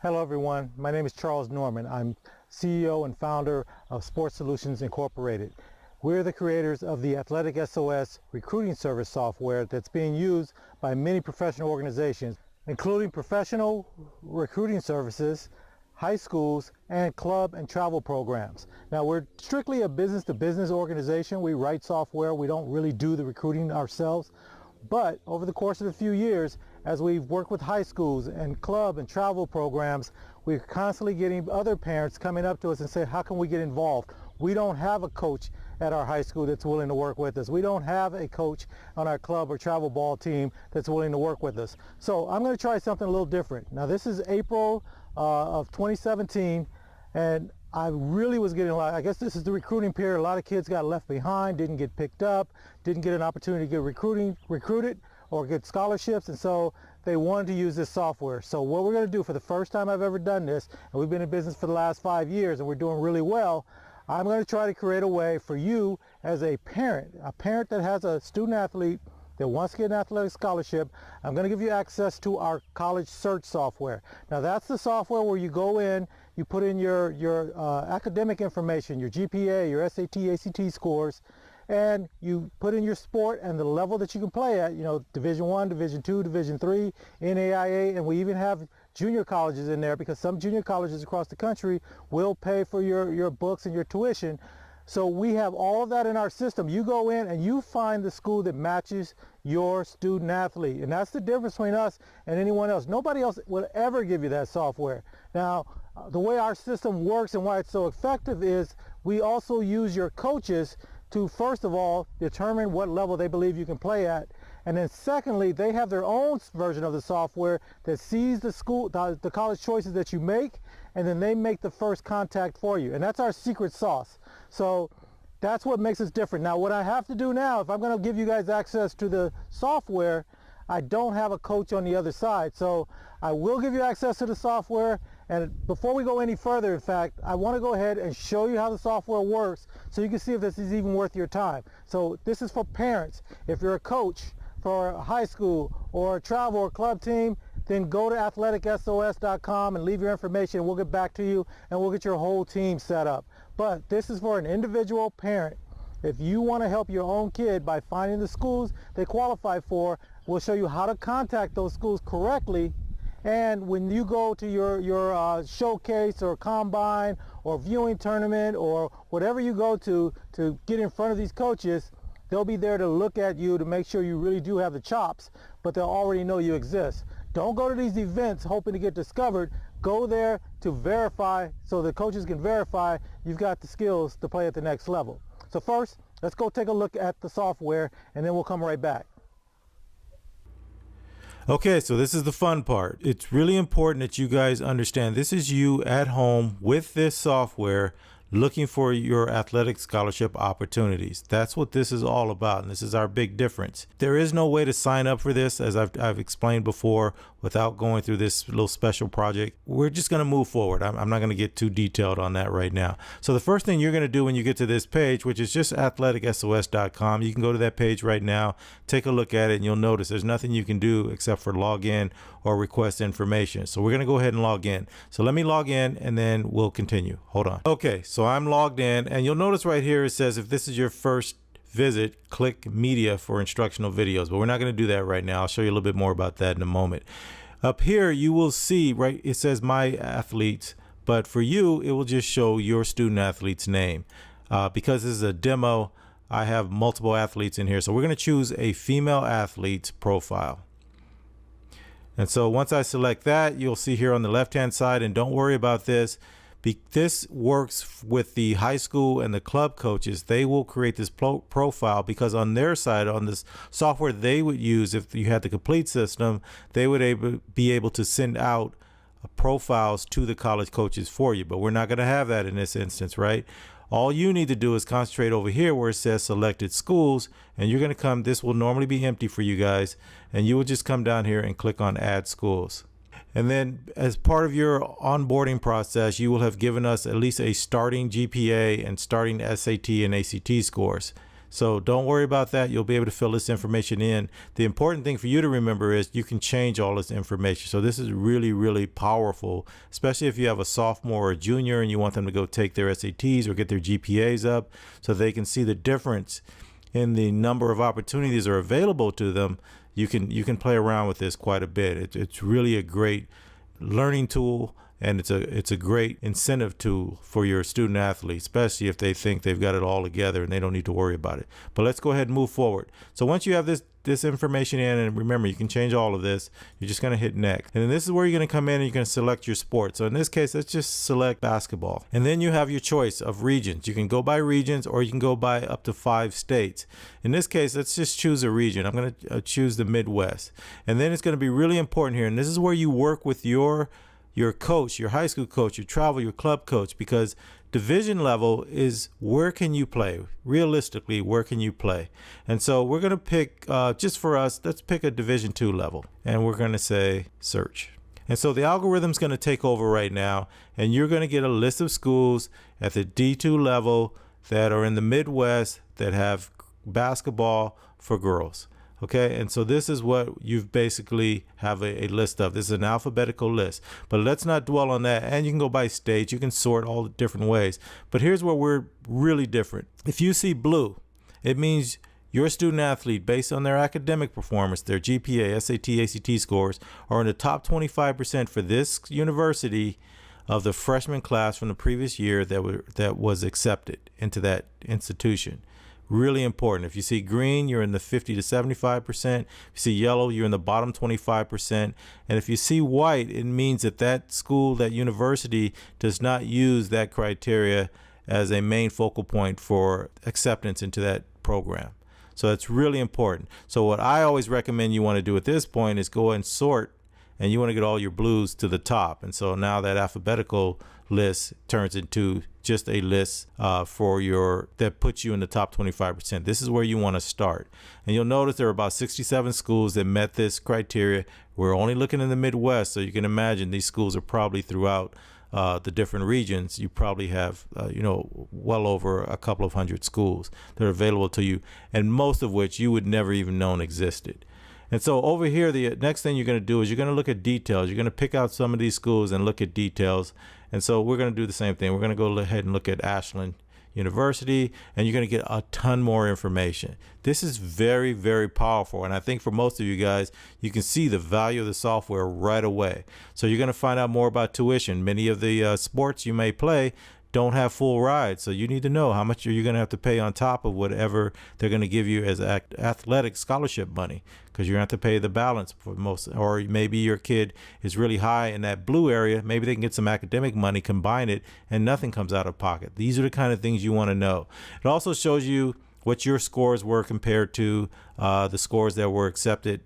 Hello everyone, my name is Charles Norman. I'm CEO and founder of Sports Solutions Incorporated. We're the creators of the Athletic SOS recruiting service software that's being used by many professional organizations, including professional recruiting services, high schools, and club and travel programs. Now, we're strictly a business-to-business organization. We write software. We don't really do the recruiting ourselves. But over the course of a few years, as we've worked with high schools and club and travel programs, we're constantly getting other parents coming up to us and say, how can we get involved? We don't have a coach at our high school that's willing to work with us. We don't have a coach on our club or travel ball team that's willing to work with us. So I'm going to try something a little different. Now, this is April of 2017, and I really was getting a lot. I guess this is the recruiting period. A lot of kids got left behind, didn't get picked up, didn't get an opportunity to get recruited or get scholarships, and so they wanted to use this software. So what we're going to do, for the first time I've ever done this, and we've been in business for the last 5 years and we're doing really well, I'm going to try to create a way for you as a parent that has a student athlete that wants to get an athletic scholarship. I'm going to give you access to our college search software. Now, that's the software where you go in, you put in your academic information, your GPA, your SAT, ACT scores, and you put in your sport and the level that you can play at, Division I, Division II, Division III, NAIA, and we even have junior colleges in there because some junior colleges across the country will pay for your books and your tuition. So we have all of that in our system. You go in and you find the school that matches your student athlete. And that's the difference between us and anyone else. Nobody else will ever give you that software. Now, the way our system works and why it's so effective is we also use your coaches to, first of all, determine what level they believe you can play at. And then secondly, they have their own version of the software that sees the college choices that you make, and then they make the first contact for you. And that's our secret sauce. So that's what makes us different. Now, what I have to do now, if I'm going to give you guys access to the software, I don't have a coach on the other side. So I will give you access to the software. And before we go any further, in fact, I want to go ahead and show you how the software works so you can see if this is even worth your time. So this is for parents. If you're a coach for a high school or a travel or club team, then go to athleticsos.com and leave your information, and we'll get back to you and we'll get your whole team set up. But this is for an individual parent. If you want to help your own kid by finding the schools they qualify for, we'll show you how to contact those schools correctly. And when you go to your showcase or combine or viewing tournament or whatever you go to get in front of these coaches, they'll be there to look at you to make sure you really do have the chops, but they'll already know you exist. Don't go to these events hoping to get discovered. Go there to verify so the coaches can verify you've got the skills to play at the next level. So first, let's go take a look at the software and then we'll come right back. Okay, so this is the fun part. It's really important that you guys understand this is you at home with this software looking for your athletic scholarship opportunities. That's what this is all about, and this is our big difference. There is no way to sign up for this, as I've explained before, without going through this little special project. We're just going to move forward. I'm not going to get too detailed on that right now. So the first thing you're going to do when you get to this page, which is just athleticsos.com, you can go to that page right now, take a look at it, and you'll notice there's nothing you can do except for log in or request information. So we're going to go ahead and log in. So let me log in and then we'll continue. Hold on. Okay, so I'm logged in, and you'll notice right here it says if this is your first visit, click media for instructional videos, but we're not going to do that right now. I'll show you a little bit more about that in a moment. Up here you will see, right, it says my athletes, but for you it will just show your student athlete's name. Because this is a demo, I have multiple athletes in here, so we're going to choose a female athlete's profile. And so once I select that, you'll see here on the left hand side, and don't worry about this, this works with the high school and the club coaches. They will create this profile because on their side, on this software they would use, if you had the complete system, they would be able to send out profiles to the college coaches for you. But we're not going to have that in this instance, right? All you need to do is concentrate over here where it says selected schools, and you're going to come, this will normally be empty for you guys, and you will just come down here and click on add schools. And then as part of your onboarding process, you will have given us at least a starting GPA and starting SAT and ACT scores. So don't worry about that. You'll be able to fill this information in. The important thing for you to remember is you can change all this information. So this is really, really powerful, especially if you have a sophomore or a junior and you want them to go take their SATs or get their GPAs up so they can see the difference in the number of opportunities that are available to them. You can play around with this quite a bit. It's really a great learning tool, and it's a great incentive tool for your student athletes, especially if they think they've got it all together and they don't need to worry about it. But let's go ahead and move forward. So once you have this information in, and remember, you can change all of this, you're just going to hit next. And then this is where you're going to come in and you're going to select your sport. So in this case, let's just select basketball. And then you have your choice of regions. You can go by regions, or you can go by up to 5 states. In this case, let's just choose a region. I'm going to choose the Midwest. And then it's going to be really important here. And this is where you work with your coach, your high school coach, your travel, your club coach, because division level is where can you play? Realistically, where can you play? And so we're going to pick, just for us, let's pick a Division II level, and we're going to say search. And so the algorithm's going to take over right now, and you're going to get a list of schools at the D2 level that are in the Midwest that have basketball for girls. Okay, and so this is what you've basically have a list of. This is an alphabetical list, but let's not dwell on that. And you can go by state, you can sort all the different ways. But here's where we're really different. If you see blue, it means your student athlete, based on their academic performance, their GPA, SAT, ACT scores, are in the top 25% for this university of the freshman class from the previous year that was accepted into that institution. Really important. If you see green, you're in the 50 to 75%. If you see yellow, you're in the bottom 25%. And if you see white, it means that school, that university, does not use that criteria as a main focal point for acceptance into that program. So it's really important. So what I always recommend you want to do at this point is go and sort, and you want to get all your blues to the top. And so now that alphabetical list turns into just a list that puts you in the top 25%. This is where you want to start. And you'll notice there are about 67 schools that met this criteria. We're only looking in the Midwest, so you can imagine these schools are probably throughout the different regions. You probably have, well over a couple of hundred schools that are available to you, and most of which you would never even known existed. And so over here, the next thing you're going to do is you're going to look at details. You're going to pick out some of these schools and look at details. And so we're going to do the same thing. We're going to go ahead and look at Ashland University, and you're going to get a ton more information. This is very, very powerful. And I think for most of you guys, you can see the value of the software right away. So you're going to find out more about tuition. Many of the sports you may play don't have full rides, so you need to know how much are you going to have to pay on top of whatever they're going to give you as athletic scholarship money, because you're going to have to pay the balance for most. Or maybe your kid is really high in that blue area, maybe they can get some academic money, combine it, and nothing comes out of pocket. These are the kind of things you want to know. It also shows you what your scores were compared to the scores that were accepted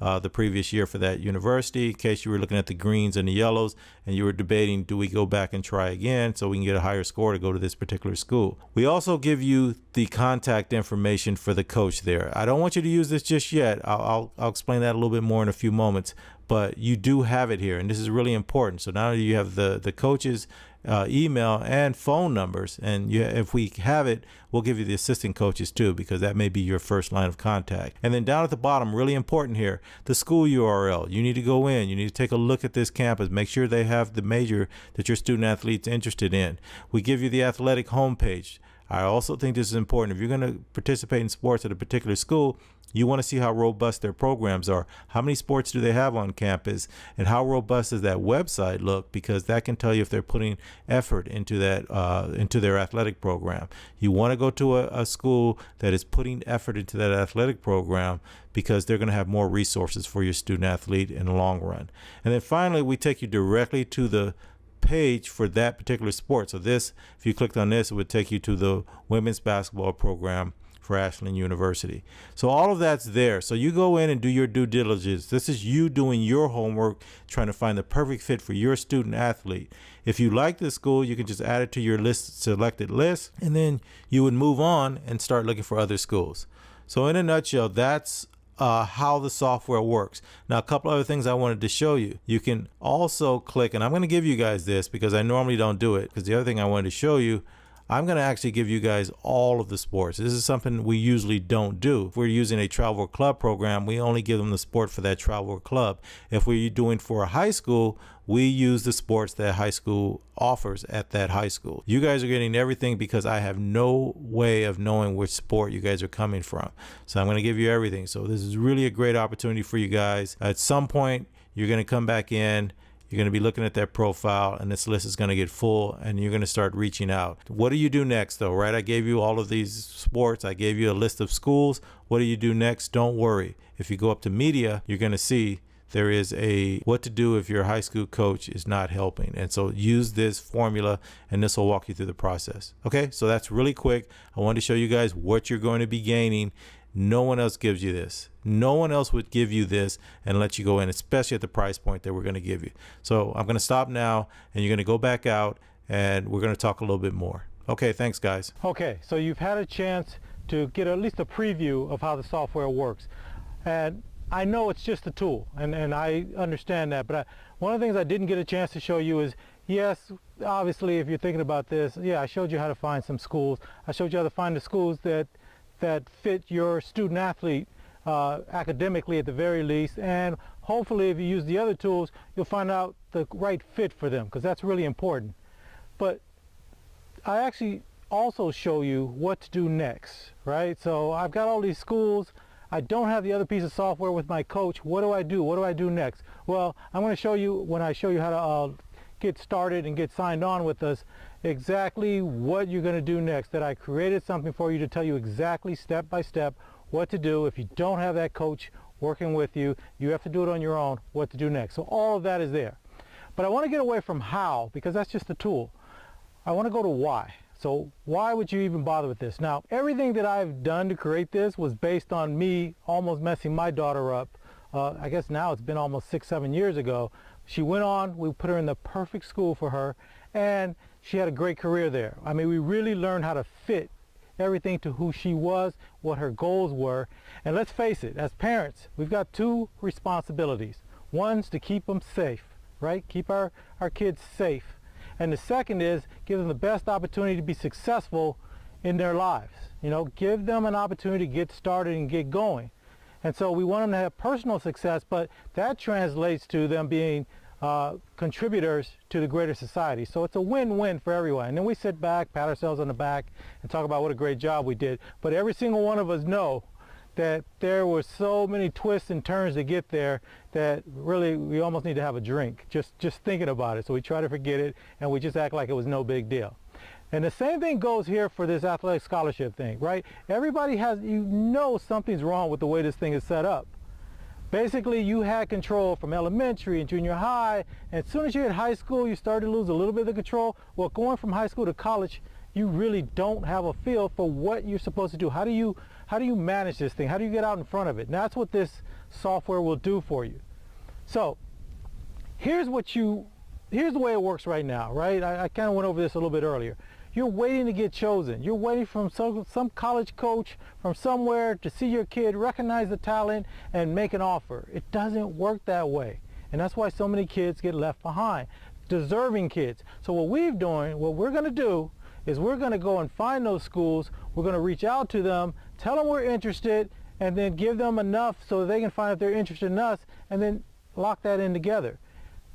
the previous year for that university, in case you were looking at the greens and the yellows and you were debating, do we go back and try again so we can get a higher score to go to this particular school. We also give you the contact information for the coach there. I don't want you to use this just yet. I'll explain that a little bit more in a few moments, but you do have it here, and this is really important. So now you have the coach's email and phone numbers, and if we have it, we'll give you the assistant coaches too, because that may be your first line of contact. And then down at the bottom, really important here, the school URL. You need to go in, you need to take a look at this campus, make sure they have the major that your student athlete's interested in. We give you the athletic homepage. I also think this is important. If you're going to participate in sports at a particular school, you want to see how robust their programs are. How many sports do they have on campus, and how robust does that website look? Because that can tell you if they're putting effort into that into their athletic program. You want to go to a school that is putting effort into that athletic program, because they're going to have more resources for your student athlete in the long run. And then finally, we take you directly to the page for that particular sport. So this, if you clicked on this, it would take you to the women's basketball program for Ashland University. So all of that's there. So you go in and do your due diligence. This is you doing your homework, trying to find the perfect fit for your student athlete. If you like this school, you can just add it to your selected list, and then you would move on and start looking for other schools. So in a nutshell, that's how the software works. Now, a couple other things I wanted to show you. You can also click, and I'm going to give you guys this because I normally don't do it, because the other thing I wanted to show you, I'm going to actually give you guys all of the sports. This is something we usually don't do. If we're using a travel club program, we only give them the sport for that travel club. If we're doing for a high school, we use the sports that high school offers at that high school. You guys are getting everything because I have no way of knowing which sport you guys are coming from. So I'm going to give you everything. So this is really a great opportunity for you guys. At some point, you're going to come back in. You're going to be looking at that profile, and this list is going to get full, and you're going to start reaching out. What do you do next, though, right? I gave you all of these sports. I gave you a list of schools. What do you do next? Don't worry. If you go up to media, you're going to see there is a what to do if your high school coach is not helping. And so use this formula, and this will walk you through the process. Okay, so that's really quick. I wanted to show you guys what you're going to be gaining. No one else gives you this. No one else would give you this and let you go in, especially at the price point that we're going to give you. So I'm going to stop now, and you're going to go back out, and we're going to talk a little bit more. Okay, thanks, guys. Okay, so you've had a chance to get at least a preview of how the software works. And I know it's just a tool, and I understand that, but one of the things I didn't get a chance to show you is, yes, obviously, if you're thinking about this, yeah, I showed you how to find some schools. I showed you how to find the schools that fit your student athlete academically at the very least, and hopefully if you use the other tools, you'll find out the right fit for them, because that's really important. But I actually also show you what to do next, right? So I've got all these schools. I don't have the other piece of software with my coach. What do I do? What do I do next? Well, I'm going to show you, when I show you how to get started and get signed on with us, exactly what you're going to do next. That I created something for you to tell you exactly step by step what to do. If you don't have that coach working with you, you have to do it on your own, what to do next. So all of that is there. But I want to get away from how, because that's just a tool. I want to go to why. So why would you even bother with this? Now, everything that I've done to create this was based on me almost messing my daughter up. I guess now it's been almost 6-7 years ago. She went on, we put her in the perfect school for her, and she had a great career there. I mean, we really learned how to fit everything to who she was, what her goals were. And let's face it, as parents, we've got two responsibilities. One's to keep them safe, right? Keep our kids safe. And the second is give them the best opportunity to be successful in their lives. You know, give them an opportunity to get started and get going. And so we want them to have personal success, but that translates to them being contributors to the greater society. So it's a win-win for everyone. And then we sit back, pat ourselves on the back, and talk about what a great job we did. But every single one of us know that there were so many twists and turns to get there that really we almost need to have a drink just thinking about it. So we try to forget it, and we just act like it was no big deal. And the same thing goes here for this athletic scholarship thing, right? Everybody has, you know, something's wrong with the way this thing is set up. Basically, you had control from elementary and junior high, and as soon as you hit high school, you started to lose a little bit of the control. Well, going from high school to college, you really don't have a feel for what you're supposed to do. How do you manage this thing? How do you get out in front of it? And that's what this software will do for you. So here's the way it works right now, right? I kind of went over this a little bit earlier. You're waiting to get chosen. You're waiting from some college coach from somewhere to see your kid, recognize the talent, and make an offer. It doesn't work that way. And that's why so many kids get left behind, deserving kids. So what we're going to do is we're going to go and find those schools. We're going to reach out to them, tell them we're interested, and then give them enough so they can find if they're interested in us, and then lock that in together.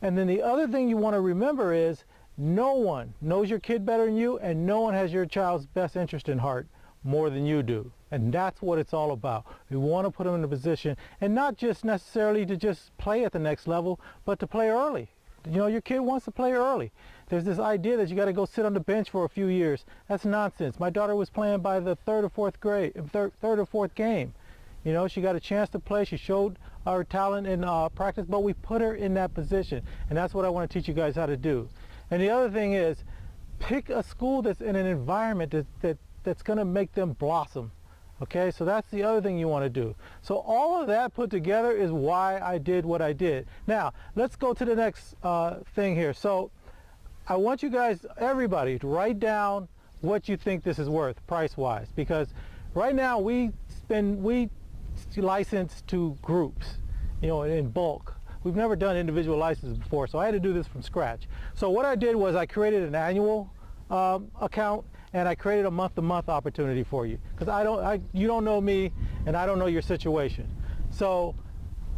And then the other thing you want to remember is no one knows your kid better than you, and no one has your child's best interest in heart more than you do. And that's what it's all about. We want to put them in a position, and not just necessarily to just play at the next level, but to play early. You know, your kid wants to play early. There's this idea that you got to go sit on the bench for a few years. That's nonsense. My daughter was playing by the third or fourth game. You know, she got a chance to play. She showed her talent in practice, but we put her in that position. And that's what I want to teach you guys how to do. And the other thing is, pick a school that's in an environment that's going to make them blossom. Okay, so that's the other thing you want to do. So all of that put together is why I did what I did. Now, let's go to the next thing here. So I want you guys, everybody, to write down what you think this is worth price-wise, because right now we license to groups, you know, in bulk. We've never done individual licenses before, so I had to do this from scratch. So what I did was I created an annual account, and I created a month-to-month opportunity for you, because you don't know me and I don't know your situation. So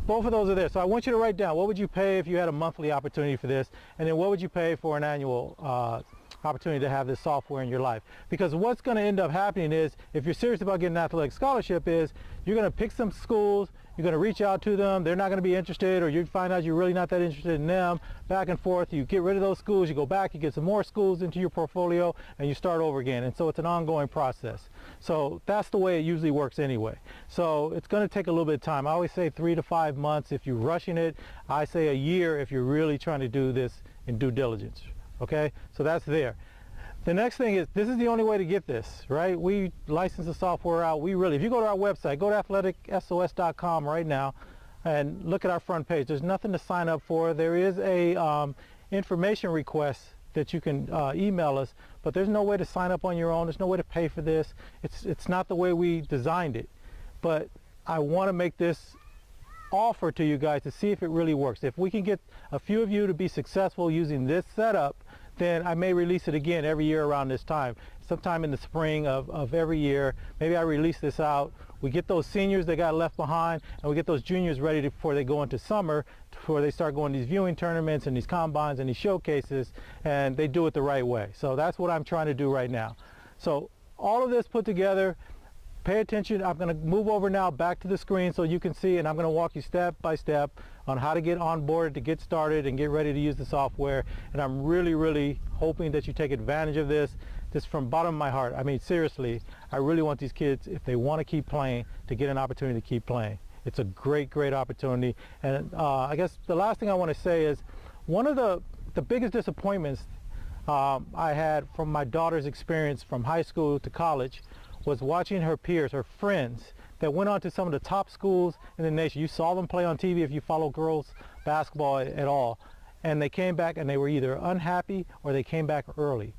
both of those are there. So I want you to write down, what would you pay if you had a monthly opportunity for this, and then what would you pay for an annual opportunity to have this software in your life? Because what's going to end up happening is, if you're serious about getting an athletic scholarship, is you're going to pick some schools, you're going to reach out to them, they're not going to be interested, or you find out you're really not that interested in them, back and forth, you get rid of those schools, you go back, you get some more schools into your portfolio, and you start over again. And so it's an ongoing process. So that's the way it usually works anyway. So it's going to take a little bit of time. I always say 3 to 5 months if you're rushing it. I say a year if you're really trying to do this in due diligence. Okay, so that's there. The next thing is, this is the only way to get this, right? We license the software out. If you go to our website, go to athleticsos.com right now and look at our front page. There's nothing to sign up for. There is a information request that you can email us, but there's no way to sign up on your own. There's no way to pay for this. It's not the way we designed it. But I want to make this offer to you guys to see if it really works. If we can get a few of you to be successful using this setup, then I may release it again every year around this time, sometime in the spring of every year. Maybe I release this out. We get those seniors that got left behind, and we get those juniors ready before they go into summer, before they start going to these viewing tournaments and these combines and these showcases, and they do it the right way. So that's what I'm trying to do right now. So all of this put together, pay attention. I'm going to move over now back to the screen so you can see, and I'm going to walk you step by step on how to get onboarded, to get started and get ready to use the software. And I'm really, really hoping that you take advantage of this, just from the bottom of my heart. I mean, seriously, I really want these kids, if they want to keep playing, to get an opportunity to keep playing. It's a great, great opportunity. And I guess the last thing I want to say is, one of the biggest disappointments I had from my daughter's experience from high school to college was watching her peers, her friends, that went on to some of the top schools in the nation. You saw them play on TV if you follow girls basketball at all. And they came back and they were either unhappy or they came back early.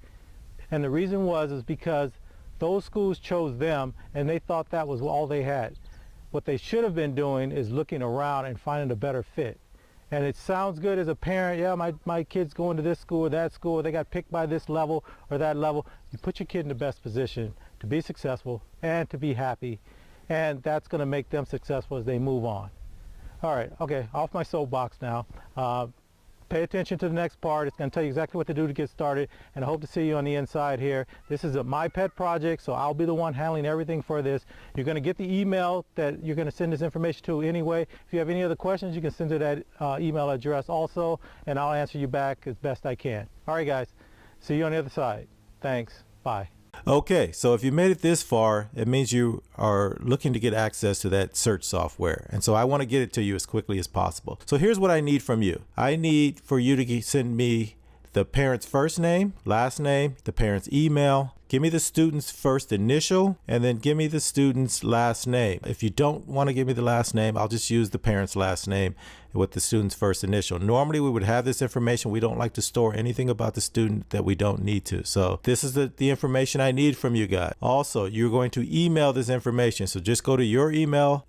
And the reason is because those schools chose them and they thought that was all they had. What they should have been doing is looking around and finding a better fit. And it sounds good as a parent, yeah, my kid's going to this school or that school, or they got picked by this level or that level. You put your kid in the best position to be successful and to be happy, and that's going to make them successful as they move on. All right, okay, off my soapbox now. Pay attention to the next part. It's going to tell you exactly what to do to get started, and I hope to see you on the inside here. This is my pet project, so I'll be the one handling everything for this. You're going to get the email that you're going to send this information to anyway. If you have any other questions, you can send to that email address also, and I'll answer you back as best I can. All right, guys, see you on the other side. Thanks. Bye. Okay, so if you made it this far, it means you are looking to get access to that search software. And so I want to get it to you as quickly as possible. So here's what I need from you. I need for you to send me the parent's first name, last name, the parent's email. Give me the student's first initial, and then give me the student's last name. If you don't want to give me the last name, I'll just use the parent's last name with the student's first initial. Normally, we would have this information. We don't like to store anything about the student that we don't need to. So this is the information I need from you guys. Also, you're going to email this information. So just go to your email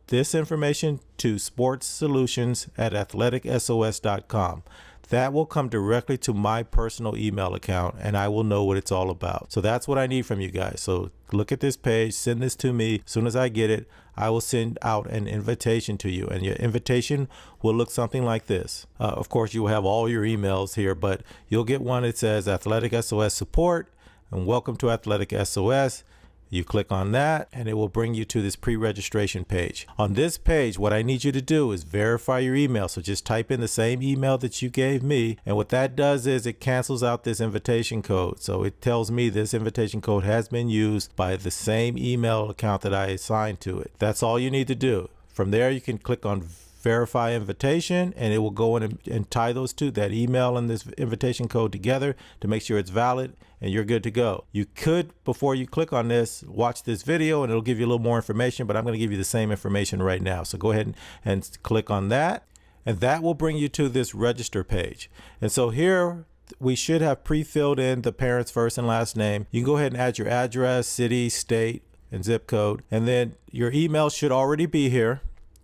this information to sportssolutions@athleticsos.com. That will come directly to my personal email account, and I will know what it's all about. So that's what I need from you guys. So look at this page, send this to me. As soon as I get it, I will send out an invitation to you, and your invitation will look something like this. Of course, you will have all your emails here, but you'll get one that says Athletic SOS Support and Welcome to Athletic SOS. You click on that and it will bring you to this pre-registration page. On this page, what I need you to do is verify your email. So just type in the same email that you gave me. And what that does is it cancels out this invitation code. So it tells me this invitation code has been used by the same email account that I assigned to it. That's all you need to do. From there, you can click on verify invitation, and it will go in and tie those two, that email and this invitation code, together to make sure it's valid, and you're good to go. You could, before you click on this, watch this video and it'll give you a little more information, but I'm going to give you the same information right now. So go ahead and click on that, and that will bring you to this register page. And so here we should have pre-filled in the parent's first and last name. You can go ahead and add your address, city, state, and zip code, and then your email should already be here.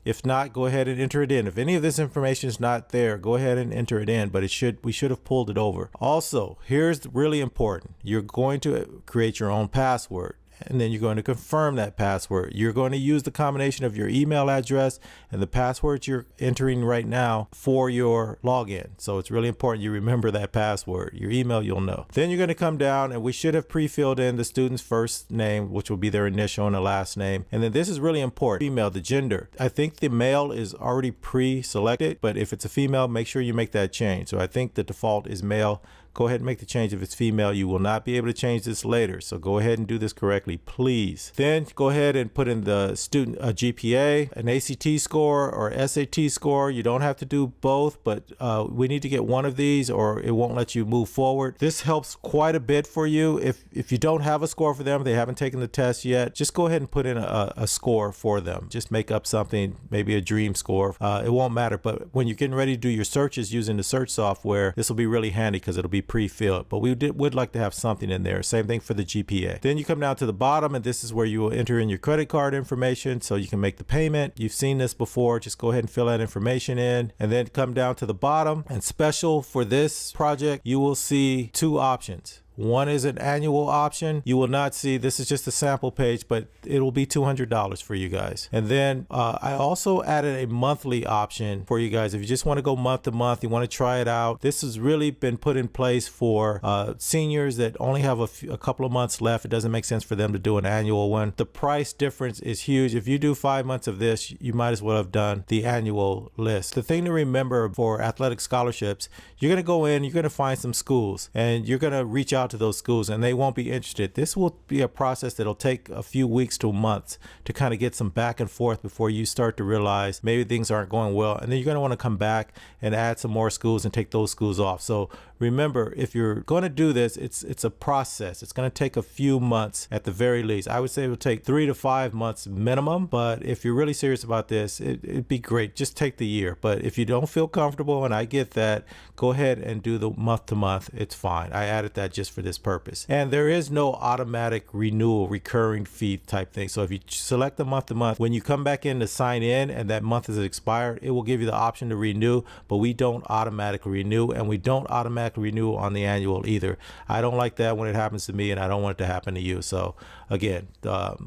If not, go ahead and enter it in. If any of this information is not there, go ahead and enter it in, but we should have pulled it over. Also, here's really important. You're going to create your own password, and then you're going to confirm that password. You're going to use the combination of your email address and the password you're entering right now for your login. So it's really important you remember that password. Your email, you'll know. Then you're going to come down, and we should have pre-filled in the student's first name, which will be their initial and the last name. And then this is really important. Female, the gender. I think the male is already pre-selected, but if it's a female, make sure you make that change. So I think the default is male. Go ahead and make the change if it's female. You will not be able to change this later. So go ahead and do this correctly, please. Then go ahead and put in the student GPA, an ACT score or SAT score. You don't have to do both, but we need to get one of these or it won't let you move forward. This helps quite a bit for you. If you don't have a score for them, they haven't taken the test yet, just go ahead and put in a score for them. Just make up something, maybe a dream score. It won't matter, but when you're getting ready to do your searches using the search software, this will be really handy because it'll be pre-filled, but we would like to have something in there. Same thing for the GPA. Then you come down to the bottom, and this is where you will enter in your credit card information so you can make the payment. You've seen this before. Just go ahead and fill that information in, and then come down to the bottom. And special for this project, you will see two options. One is an annual option. You will not see, this is just a sample page, but it will be $200 for you guys. And then I also added a monthly option for you guys. If you just want to go month to month, you want to try it out. This has really been put in place for seniors that only have a couple of months left. It doesn't make sense for them to do an annual one. The price difference is huge. If you do 5 months of this, you might as well have done the annual list. The thing to remember for athletic scholarships, you're going to go in, you're going to find some schools, and you're going to reach out to those schools, and they won't be interested. This will be a process that'll take a few weeks to months to kind of get some back and forth before you start to realize maybe things aren't going well, and then you're going to want to come back and add some more schools and take those schools off. So remember, if you're going to do this, it's a process. It's going to take a few months at the very least. I would say it will take 3 to 5 months minimum, but if you're really serious about this, it'd be great. Just take the year. But if you don't feel comfortable, and I get that, go ahead and do the month to month. It's fine. I added that just for this purpose. And there is no automatic renewal, recurring fee type thing. So if you select the month to month, when you come back in to sign in and that month is expired, it will give you the option to renew, but we don't automatically renew, and we don't automatically renew on the annual either. I don't like that when it happens to me, and I don't want it to happen to you. So again,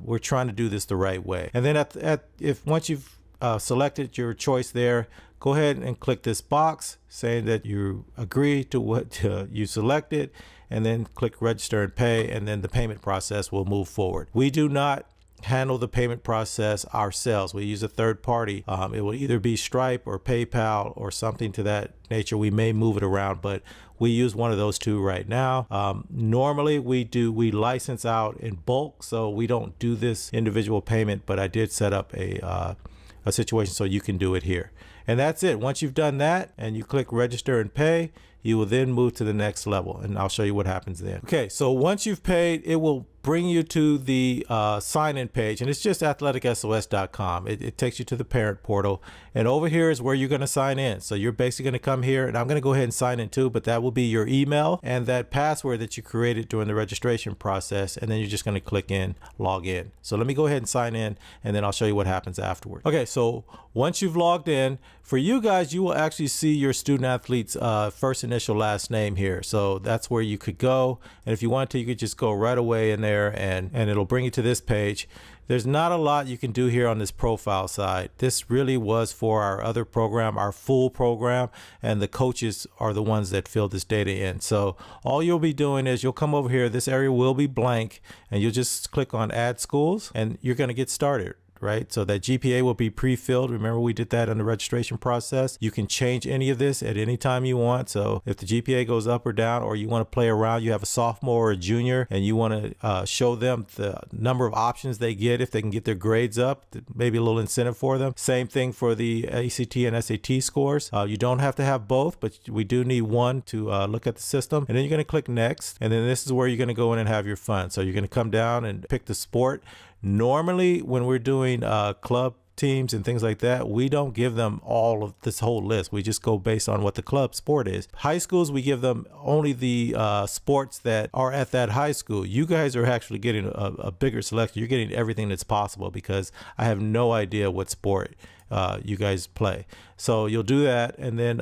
we're trying to do this the right way. And then if once you've selected your choice there, go ahead and click this box saying that you agree to what you selected, and then click register and pay, and then the payment process will move forward. We do not handle the payment process ourselves. We use a third party. It will either be Stripe or PayPal or something to that nature. We may move it around, but we use one of those two right now. Normally we license out in bulk, so we don't do this individual payment, but I did set up a situation so you can do it here. And that's it. Once you've done that and you click register and pay, you will then move to the next level, and I'll show you what happens then. Okay, so once you've paid, it will bring you to the sign-in page, and it's just athleticsos.com. It takes you to the parent portal, and over here is where you're going to sign in. So you're basically going to come here, and I'm going to go ahead and sign in too, but that will be your email and that password that you created during the registration process, and then you're just going to click in, log in. So let me go ahead and sign in, and then I'll show you what happens afterward. Okay, so once you've logged in, for you guys, you will actually see your student athlete's first initial last name here. So that's where you could go, and if you want to, you could just go right away in there, and it'll bring you to this page. There's not a lot you can do here on this profile side. This really was for our other program, our full program, and the coaches are the ones that fill this data in. So all you'll be doing is you'll come over here, this area will be blank, and you'll just click on add schools, and you're going to get started. Right? So that GPA will be pre-filled. Remember, we did that in the registration process. You can change any of this at any time you want. So if the GPA goes up or down, or you want to play around, you have a sophomore or a junior, and you want to show them the number of options they get if they can get their grades up, maybe a little incentive for them. Same thing for the ACT and SAT scores. You don't have to have both, but we do need one to look at the system. And then you're going to click next. And then this is where you're going to go in and have your fun. So you're going to come down and pick the sport. Normally, when we're doing club teams and things like that, we don't give them all of this whole list. We just go based on what the club sport is. High schools, we give them only the sports that are at that high school. You guys are actually getting a bigger selection. You're getting everything that's possible, because I have no idea what sport you guys play. So you'll do that, and then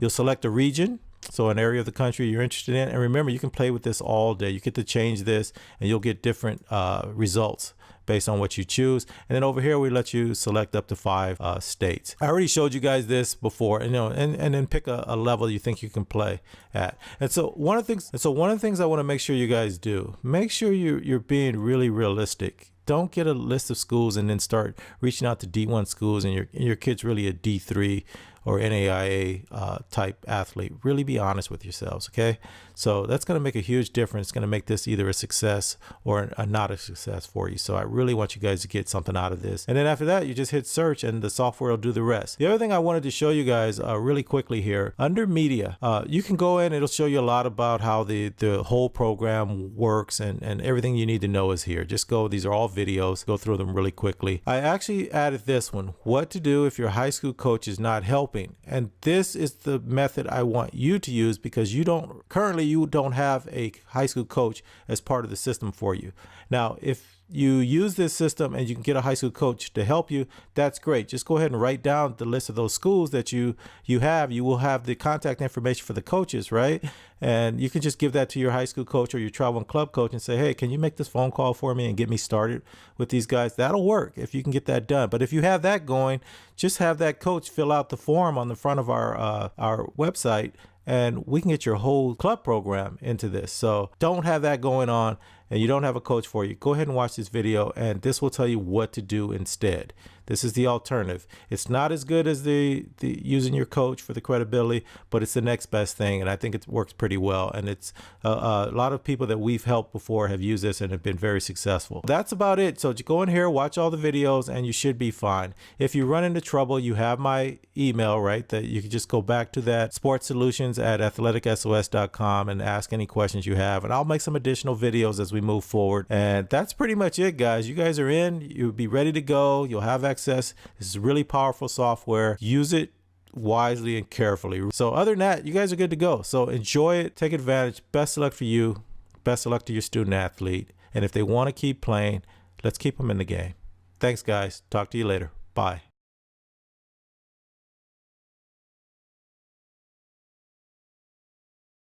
you'll select a region. So an area of the country you're interested in. And remember, you can play with this all day. You get to change this and you'll get different results based on what you choose. And then over here, we let you select up to 5 states. I already showed you guys this before, and then pick a level you think you can play at. And so one of the things I want to make sure you guys do, make sure you're being really realistic. Don't get a list of schools and then start reaching out to D1 schools and your kid's really a D3 or NAIA type athlete. Really be honest with yourselves, okay? So that's going to make a huge difference. It's going to make this either a success or not a success for you. So I really want you guys to get something out of this. And then after that, you just hit search and the software will do the rest. The other thing I wanted to show you guys really quickly here, under media, you can go in, it'll show you a lot about how the whole program works, and everything you need to know is here. Just go, these are all videos, go through them really quickly. I actually added this one, what to do if your high school coach is not helping. And this is the method I want you to use, because you don't have a high school coach as part of the system for you. Now, if you use this system and you can get a high school coach to help you, that's great. Just go ahead and write down the list of those schools that you have. You will have the contact information for the coaches, right? And you can just give that to your high school coach or your travel and club coach and say, hey, can you make this phone call for me and get me started with these guys? That'll work if you can get that done. But if you have that going, just have that coach fill out the form on the front of our website, and we can get your whole club program into this. So don't have that going on and you don't have a coach for you, go ahead and watch this video, and this will tell you what to do instead. This is the alternative. It's not as good as the using your coach for the credibility, but it's the next best thing, and I think it works pretty well. And it's a lot of people that we've helped before have used this and have been very successful. That's about it. So go in here, watch all the videos, and you should be fine. If you run into trouble, you have my email, right? That you can just go back to that, sportsolutions@athleticsos.com, and ask any questions you have, and I'll make some additional videos as we move forward. And that's pretty much it, guys. You guys are in. You'll be ready to go. You'll have access. This is really powerful software. Use it wisely and carefully. So other than that, you guys are good to go. So enjoy it. Take advantage. Best of luck for you. Best of luck to your student athlete. And if they want to keep playing, let's keep them in the game. Thanks, guys. Talk to you later. Bye.